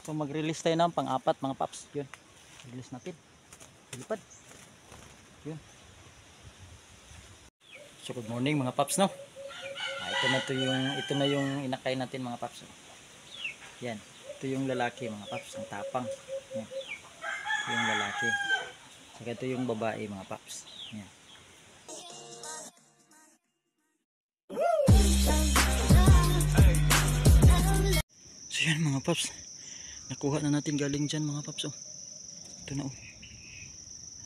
So mag-release tayo ng pang-apat mga paps. Yun. Release natin. Lipad. Yun. So good morning mga paps, no. Ito na yung inakay natin mga paps. Yan. Ito yung lalaki mga paps, ang tapang. Yan. Ito yung lalaki. Saka ito yung babae mga paps. Yan. So yan mga paps. Nakuha na natin galing dyan mga paps. Oh. Ito na oh.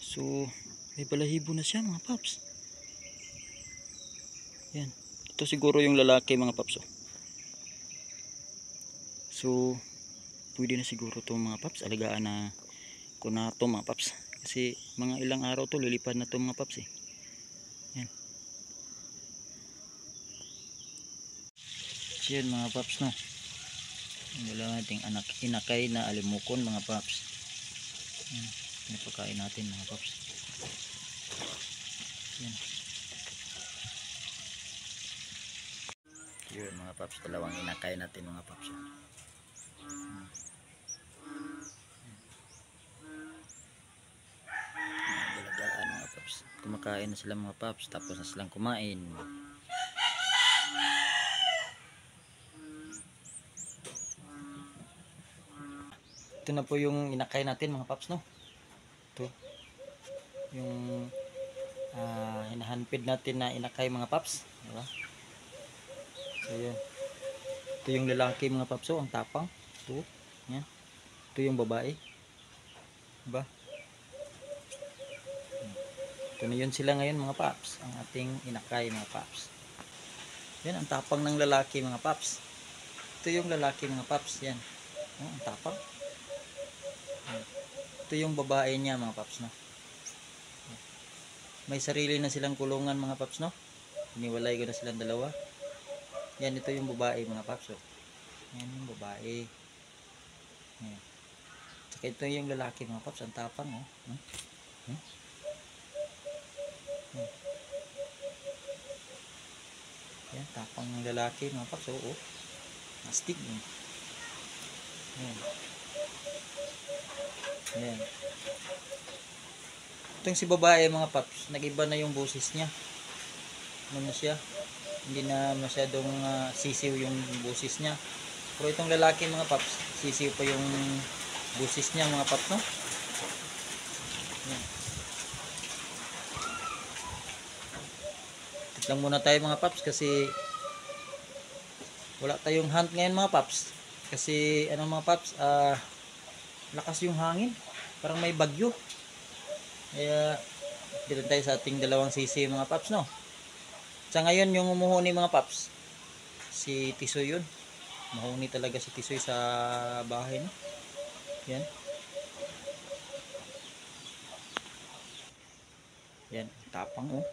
So may balahibo na siya mga paps. Yan. Ito siguro yung lalaki mga paps. Oh. So pwede na siguro to mga paps. Alagaan na ko na to mga paps. Kasi mga ilang araw to lilipad na to mga paps eh. Yan. So yan mga paps, no. Wala nating inakay na alimukon mga paps. Yan. Pinapakain natin mga paps. Yan. Yun mga paps, dalawang inakay natin mga paps. Dalagaan mga paps. Kumakain na sila mga paps, tapos na silang kumain. Ito na po yung inakay natin mga paps, no. Ito yung hinahandpid natin na inakay mga paps, diba? So yun. Ito yung lalaki mga paps, oh, ang tapang. Ito, yan. Ito yung babae, diba? Ito na yun sila ngayon mga paps, ang ating inakay mga paps. Yan ang tapang ng lalaki mga paps. Ito yung lalaki mga paps, yan. Oh, ang tapang. Ito yung babae niya mga paps, no. May sarili na silang kulungan mga paps, no. Iniwalay ko na silang dalawa. Yan, ito yung babae mga paps, oh. Yan yung babae. Yan. Tsaka ito yung lalaki mga paps, ang tapang, oh. Yan, tapang ng lalaki mga paps, oh. Astig, oh. Yan. Yan. Itong si babae mga paps, nag-iba na yung boses niya. Ano na siya? Hindi na masyadong sisiw yung boses niya. Pero itong lalaki mga paps, sisiw pa yung boses niya mga paps, no? Yan. Lang muna tayo mga paps kasi wala tayong hunt ngayon mga paps. Kasi ano mga paps, lakas yung hangin. Parang may bagyo. Kaya dito tayo sa ating dalawang sisi mga paps, no. Sa ngayon yung umuhuni mga paps, si Tisoy yun. Mahuni talaga si Tisoy sa bahay, no. Yan. Yan, tapang oh.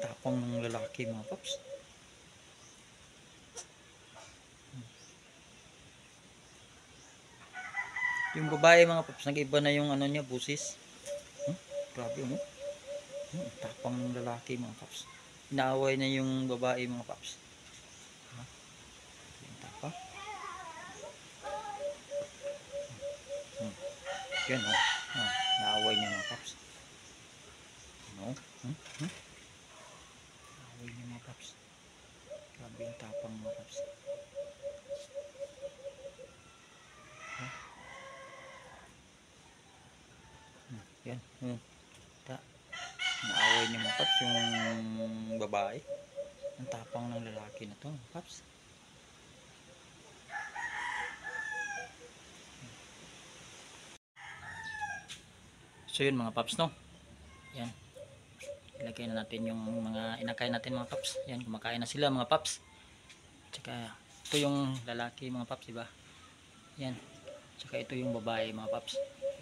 Tapang ng lalaki mga paps. Yung babae mga paps, nag-iba na yung ano niya, busis. Grabe mo. Tapang ng lalaki mga paps. Inaaway na yung babae mga paps. Yung tapang. Yan oh. Inaaway niya mga paps. No? Inaaway niya mga paps. Grabe yung tapang mga paps. Yan. Naaway niya mga paps yung babae. Ang tapang ng lalaki na to mga paps. So yun mga paps, no. Yan. Ilagay na natin yung mga inakay natin mga paps. Yan, kumakain na sila mga paps. Tsaka ito yung lalaki mga paps, diba? Yan. Tsaka ito yung babae mga paps.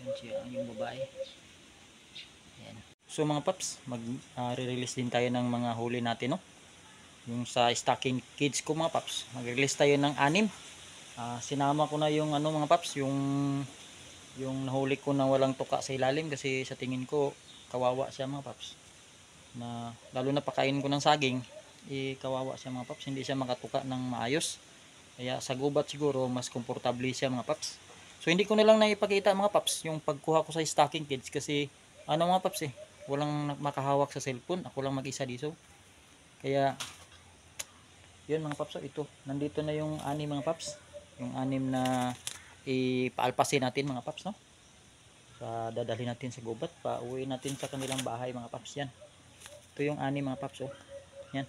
Yan siya yung babae. Yan. So mga paps, mag-release din tayo ng mga huli natin, no. Yung sa stocking kids ko mga paps, mag-release tayo ng 6. Sinama ko na yung ano mga paps, yung nahuli ko na walang tuka sa ilalim kasi sa tingin ko kawawa siya mga paps. Na lalo na pakain ko ng saging, kawawa siya mga paps, hindi siya makatuka ng maayos. Kaya sa gubat siguro mas komportable siya mga paps. So hindi ko na lang naipakita mga paps yung pagkuha ko sa stocking cage kasi ano mga paps walang makahawak sa cellphone, ako lang mag-isa dito. Kaya yun mga paps, ito nandito na yung anim mga paps, yung anim na ipaalpasin natin mga paps, no? Dadalhin natin sa gubat, pauwi natin sa kanilang bahay mga paps. Yan, ito yung anim mga paps, oh. Yan,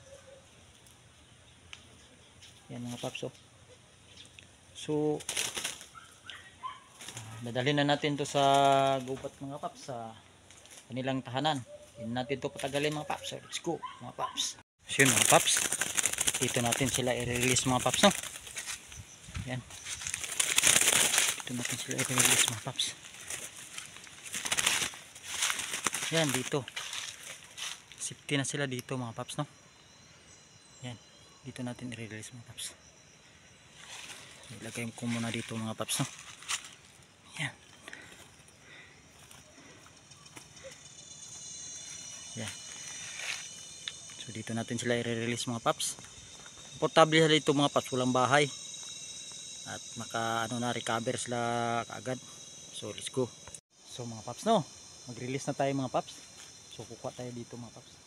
yan mga paps, oh. So dadalhin na natin to sa gubat mga paps, sa kanilang tahanan. Hindi natin to patagalin mga paps, so let's go mga paps. So yun mga paps, dito natin sila i-release mga paps, no? Yan, dito natin sila i-release mga paps. Yan, dito safety na sila dito mga paps, no? Yan, dito natin i-release mga paps. Ilagay ko muna dito mga paps, no? Yan, yan. So dito natin sila i-release mga paps. Komportable sila dito mga paps, walang bahay at maka recover sila kaagad. So let's go. So mga paps, no, mag-release na tayo mga paps. So kukuha tayo dito mga paps.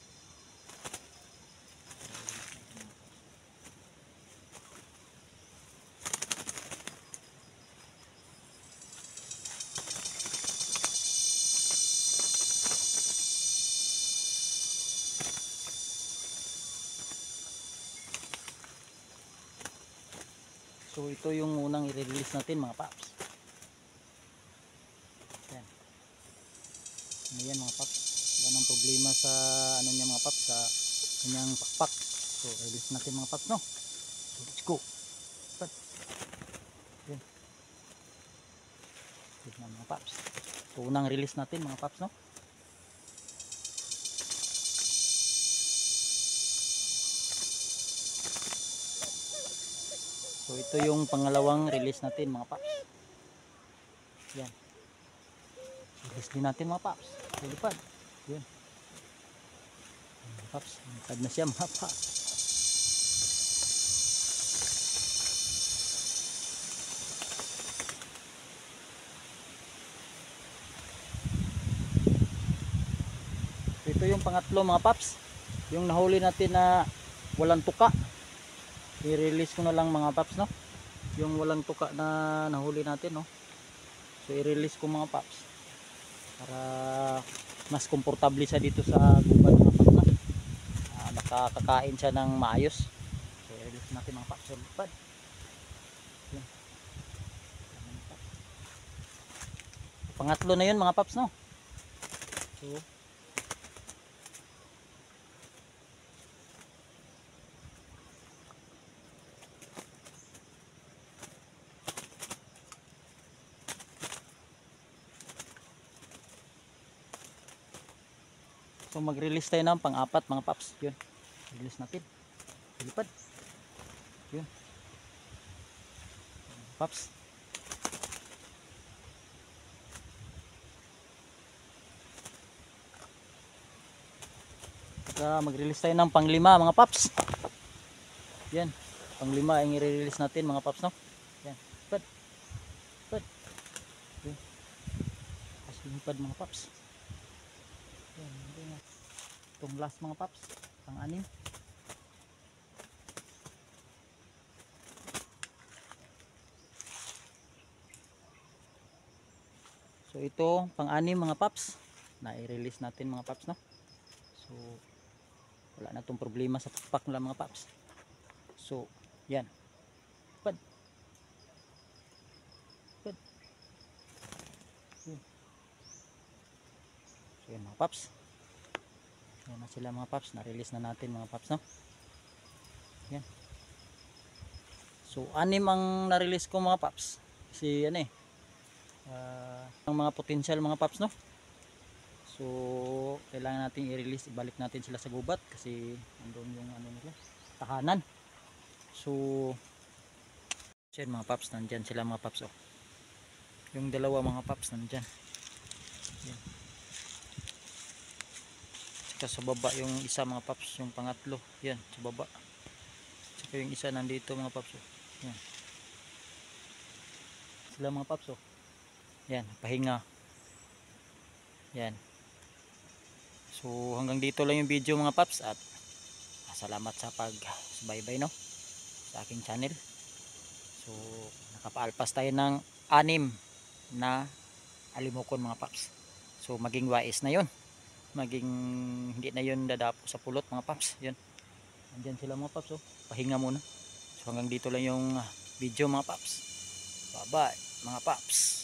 So ito yung unang i-release natin mga paps. Yan. Ano yan mga paps, wala nang problema sa ano niya mga paps, sa kanyang pakpak. So release natin mga paps, no? So let's go. Yan. Yan mga paps. So unang release natin mga paps, no? So ito yung pangalawang release natin mga paps. Yan. Release din natin mga paps. Lipad. Yan. Mga paps, lipad na siya mga paps. So ito yung pangatlo mga paps. Yung nahuli natin na walang tuka, i-release ko na lang mga paps, no? Yung walang tuka na nahuli natin, no? So i-release ko mga paps para mas komportable siya dito sa gubat mga paps, no? Nakakakain siya ng maayos. So i-release natin mga paps. So lipad. Yan. Pangatlo na yun mga paps, no? So mag-release tayo ng pang-apat mga paps. Yun, release natin. Lipad. Yun paps. Saka mag-release tayo ng pang-lima mga paps. Yan, pang-lima ang i-release natin mga paps, no? Yan, lipad. Lipad. Yun, lipad mga paps. Yan, itong last mga paps, pang-anim. So ito pang-anim mga paps, na i-release natin mga paps, no? So wala na tong problema sa pakpak nila mga paps. So yan, pad pad. So yan mga paps, yan na sila mga paps, na-release na natin mga paps, no? Yan. So anim ang na-release ko mga paps. Kasi ano ang mga potential mga paps, no? So kailangan natin i-release, ibalik natin sila sa gubat kasi andun yung ano nila, tahanan. So yan mga paps, nandyan sila mga paps, oh. Yung dalawa mga paps nandyan. Yan. Saka sa baba yung isa mga paps, yung pangatlo, yan sa baba. Saka yung isa nandito mga paps, oh. Yan sila mga paps, oh. Yan, pahinga. Yan. So hanggang dito lang yung video mga paps, at salamat sa pag-subaybay no sa aking channel. So nakapaalpas tayo ng 6 na alimokon mga paps. So maging wais na yon, maging hindi na yon dadapo sa pulot mga paps. Yun, andyan sila mga paps, oh. Pahinga muna. So hanggang dito lang yung video mga paps. Bye bye mga paps.